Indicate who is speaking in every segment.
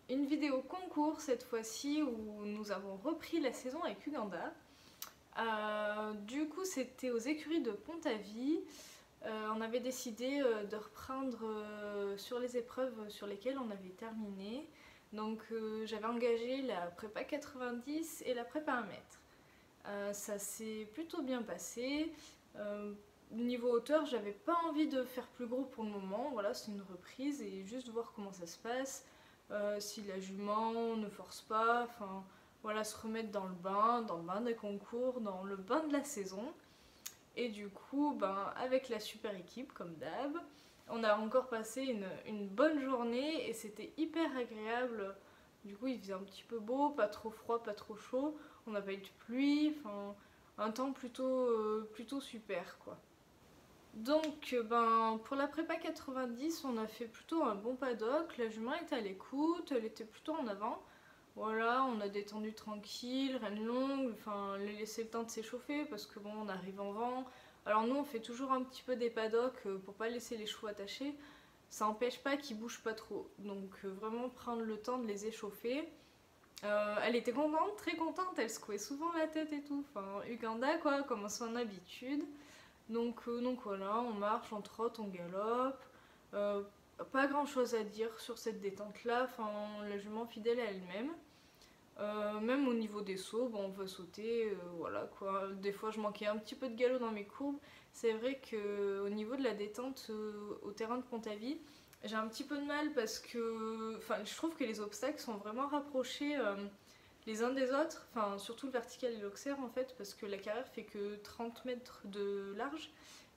Speaker 1: Une vidéo concours cette fois-ci où nous avons repris la saison avec Uganda. Du coup c'était aux écuries de Pont-à-Vie. On avait décidé de reprendre sur les épreuves sur lesquelles on avait terminé. Donc j'avais engagé la prépa 90 et la prépa 1 mètre. Ça s'est plutôt bien passé. Niveau hauteur, j'avais pas envie de faire plus gros pour le moment. Voilà, c'est une reprise et juste voir comment ça se passe. Si la jument ne force pas, enfin voilà, se remettre dans le bain des concours, dans le bain de la saison. Et du coup, avec la super équipe, comme d'hab, on a encore passé une bonne journée et c'était hyper agréable. Du coup, il faisait un petit peu beau, pas trop froid, pas trop chaud. On n'a pas eu de pluie, enfin, un temps plutôt super, quoi. Donc, pour la prépa 90, on a fait plutôt un bon paddock. La jument était à l'écoute, elle était plutôt en avant. Voilà, on a détendu tranquille, reine longue, enfin, les laisser le temps de s'échauffer parce que bon, on arrive en vent. Alors nous, on fait toujours un petit peu des paddocks pour pas laisser les chevaux attachés. Ça n'empêche pas qu'ils bougent pas trop. Donc vraiment prendre le temps de les échauffer. Elle était contente, très contente, elle secouait souvent la tête et tout. Enfin, Uganda quoi, comme à son habitude. Donc voilà, on marche, on trotte, on galope. Pas grand chose à dire sur cette détente là, enfin, la jument fidèle à elle-même. Même au niveau des sauts, on va sauter, voilà quoi. Des fois je manquais un petit peu de galop dans mes courbes. C'est vrai qu'au niveau de la détente au terrain de Pont-à-Vie, j'ai un petit peu de mal parce que je trouve que les obstacles sont vraiment rapprochés les uns des autres, surtout le vertical et l'oxaire en fait, parce que la carrière fait que 30 mètres de large.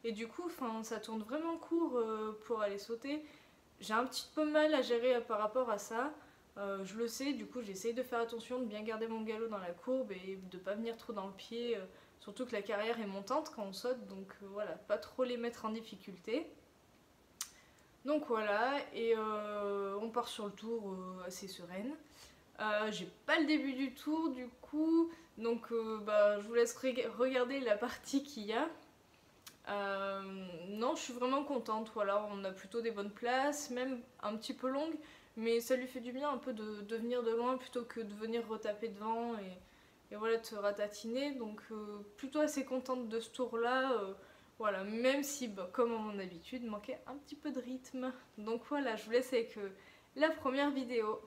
Speaker 1: Et du coup, ça tourne vraiment court pour aller sauter. J'ai un petit peu mal à gérer par rapport à ça. Je le sais, du coup j'essaye de faire attention, de bien garder mon galop dans la courbe et de pas venir trop dans le pied, surtout que la carrière est montante quand on saute, donc voilà, pas trop les mettre en difficulté. Donc voilà, et on part sur le tour assez sereine. J'ai pas le début du tour du coup, donc je vous laisse regarder la partie qu'il y a. Non, je suis vraiment contente, voilà, on a plutôt des bonnes places, même un petit peu longues. Mais ça lui fait du bien un peu de venir de loin plutôt que de venir retaper devant et voilà, de se ratatiner. Donc plutôt assez contente de ce tour là. Voilà, même si comme à mon habitude, manquait un petit peu de rythme. Donc voilà, je vous laisse avec la première vidéo.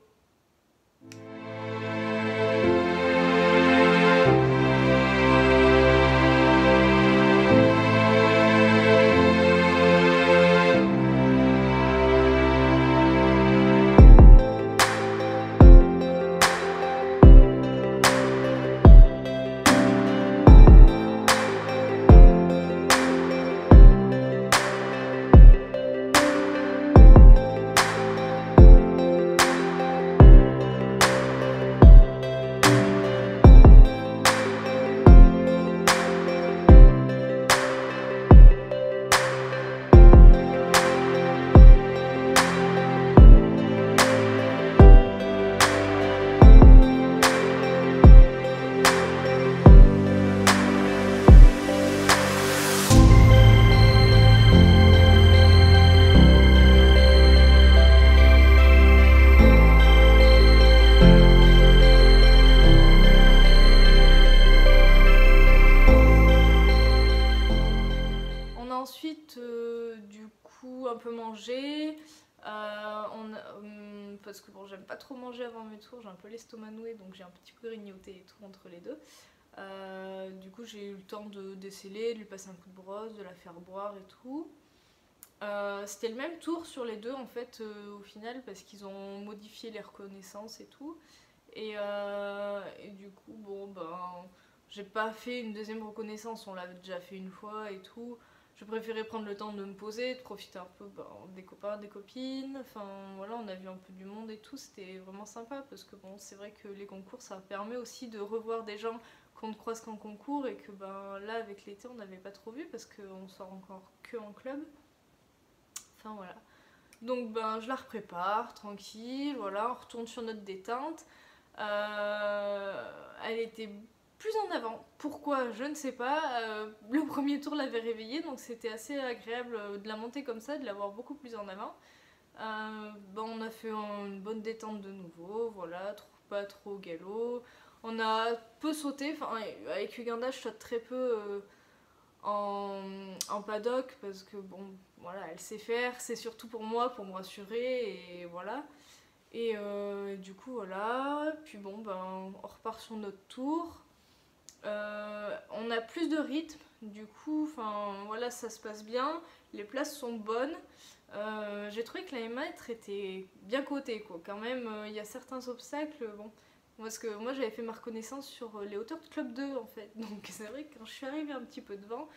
Speaker 1: Ensuite, du coup, un peu manger. Parce que bon, j'aime pas trop manger avant mes tours, j'ai un peu l'estomac noué, donc j'ai un petit peu grignoté et tout entre les deux. Du coup, j'ai eu le temps de déceler, de lui passer un coup de brosse, de la faire boire et tout. C'était le même tour sur les deux en fait au final parce qu'ils ont modifié les reconnaissances et tout. Et du coup, j'ai pas fait une deuxième reconnaissance, on l'avait déjà fait une fois et tout. Je préférais prendre le temps de me poser, de profiter un peu des copains, des copines. Enfin voilà, on a vu un peu du monde et tout, c'était vraiment sympa parce que bon, c'est vrai que les concours ça permet aussi de revoir des gens qu'on ne croise qu'en concours et que là avec l'été on n'avait pas trop vu parce qu'on sort encore que en club. Enfin voilà. Donc je la reprépare tranquille, voilà, on retourne sur notre détente. Elle était plus en avant. Pourquoi? Je ne sais pas. Le premier tour l'avait réveillée, donc c'était assez agréable de la monter comme ça, de la voir beaucoup plus en avant. On a fait une bonne détente de nouveau, voilà, pas trop galop. On a peu sauté, enfin avec Uganda je saute très peu en paddock parce que bon, voilà, elle sait faire, c'est surtout pour moi, pour me rassurer et voilà. Et du coup voilà, puis bon on repart sur notre tour. On a plus de rythme, du coup, enfin voilà, ça se passe bien, les places sont bonnes. J'ai trouvé que la mètres était bien cotée, quoi. Quand même, il y a certains obstacles, bon. Parce que moi j'avais fait ma reconnaissance sur les hauteurs de Club 2 en fait, donc c'est vrai que quand je suis arrivée un petit peu devant,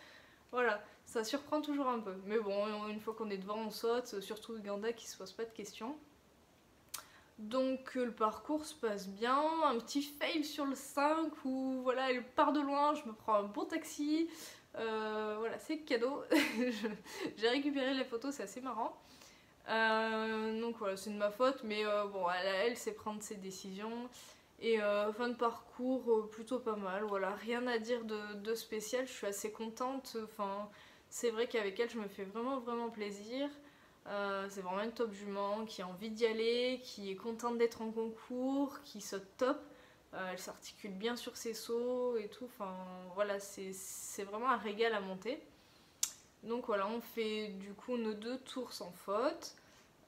Speaker 1: voilà, ça surprend toujours un peu. Mais bon, une fois qu'on est devant, on saute, surtout Uganda qui se pose pas de questions. Donc le parcours se passe bien, un petit fail sur le 5 où voilà, elle part de loin, je me prends un bon taxi, voilà, c'est cadeau. J'ai récupéré les photos, c'est assez marrant. Donc voilà, c'est de ma faute, mais bon, elle sait prendre ses décisions. Et fin de parcours, plutôt pas mal, voilà, rien à dire de spécial, je suis assez contente. Enfin, c'est vrai qu'avec elle, je me fais vraiment plaisir. C'est vraiment une top jument qui a envie d'y aller, qui est contente d'être en concours, qui saute top. Elle s'articule bien sur ses sauts et tout. Enfin voilà, c'est vraiment un régal à monter. Donc voilà, on fait du coup nos 2 tours sans faute.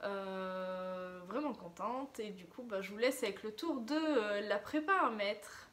Speaker 1: Vraiment contente. Et du coup, je vous laisse avec le tour de la prépa à 1 mètre.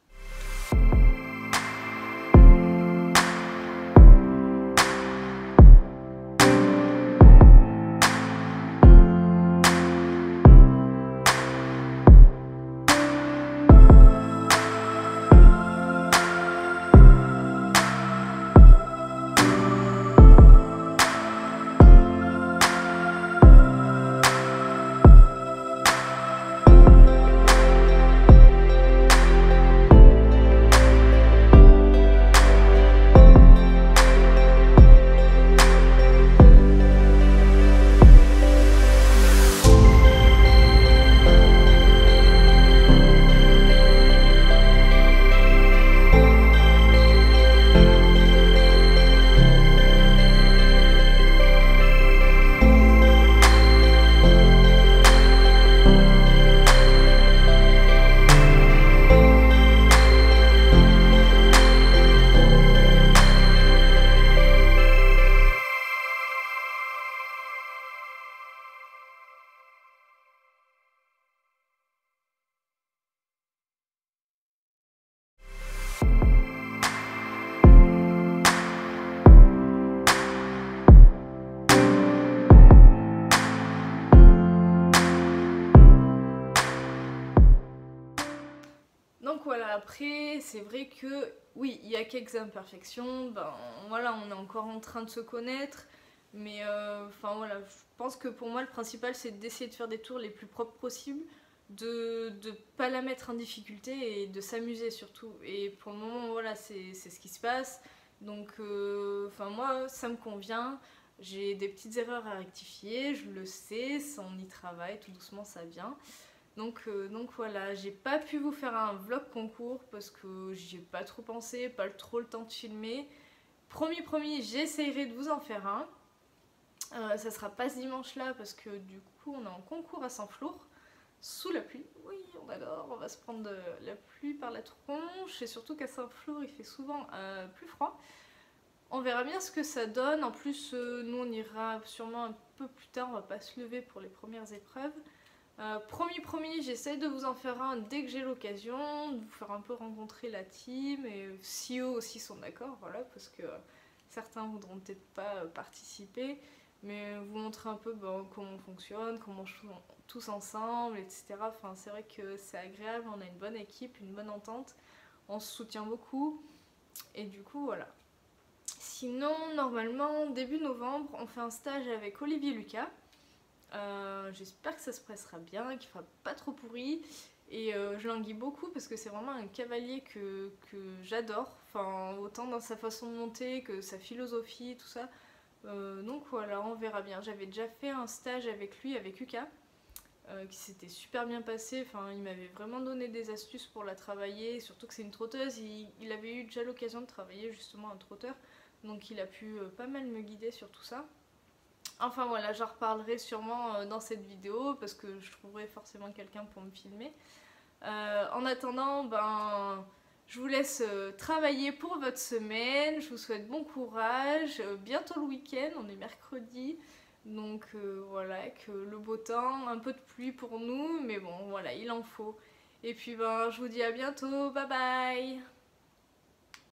Speaker 1: Donc voilà, après, c'est vrai que oui, il y a quelques imperfections, voilà, on est encore en train de se connaître, mais enfin voilà, je pense que pour moi le principal c'est d'essayer de faire des tours les plus propres possibles, de pas la mettre en difficulté et de s'amuser surtout. Et pour le moment, voilà, c'est ce qui se passe. Donc enfin moi ça me convient, j'ai des petites erreurs à rectifier, je le sais, on y travaille, tout doucement ça vient. Donc voilà, j'ai pas pu vous faire un vlog concours parce que j'y ai pas trop pensé, pas trop le temps de filmer. Promis, j'essayerai de vous en faire un. Ça sera pas ce dimanche là parce que du coup on est en concours à Saint-Flour, sous la pluie. Oui, on adore, on va se prendre de la pluie par la tronche et surtout qu'à Saint-Flour il fait souvent plus froid. On verra bien ce que ça donne. En plus, nous on ira sûrement un peu plus tard, on va pas se lever pour les premières épreuves. Promis, j'essaie de vous en faire un dès que j'ai l'occasion, de vous faire un peu rencontrer la team et si eux aussi sont d'accord, voilà, parce que certains voudront peut-être pas participer, mais vous montrer un peu comment on fonctionne, comment on joue tous ensemble, etc. Enfin, c'est vrai que c'est agréable, on a une bonne équipe, une bonne entente, on se soutient beaucoup et du coup voilà. Sinon, normalement, début novembre, on fait un stage avec Olivier Lucas. J'espère que ça se passera bien, qu'il fera pas trop pourri. Et je languis beaucoup parce que c'est vraiment un cavalier que j'adore. Enfin, autant dans sa façon de monter que sa philosophie, tout ça. Donc voilà, on verra bien. J'avais déjà fait un stage avec lui, avec Uka, qui s'était super bien passé. Enfin, il m'avait vraiment donné des astuces pour la travailler. Surtout que c'est une trotteuse. Il avait eu déjà l'occasion de travailler justement un trotteur. Donc il a pu pas mal me guider sur tout ça. Enfin voilà, j'en reparlerai sûrement dans cette vidéo parce que je trouverai forcément quelqu'un pour me filmer. En attendant, ben, je vous laisse travailler pour votre semaine. Je vous souhaite bon courage. Bientôt le week-end, on est mercredi. Donc voilà, que le beau temps, un peu de pluie pour nous, mais bon voilà, il en faut. Et puis ben, je vous dis à bientôt, bye bye!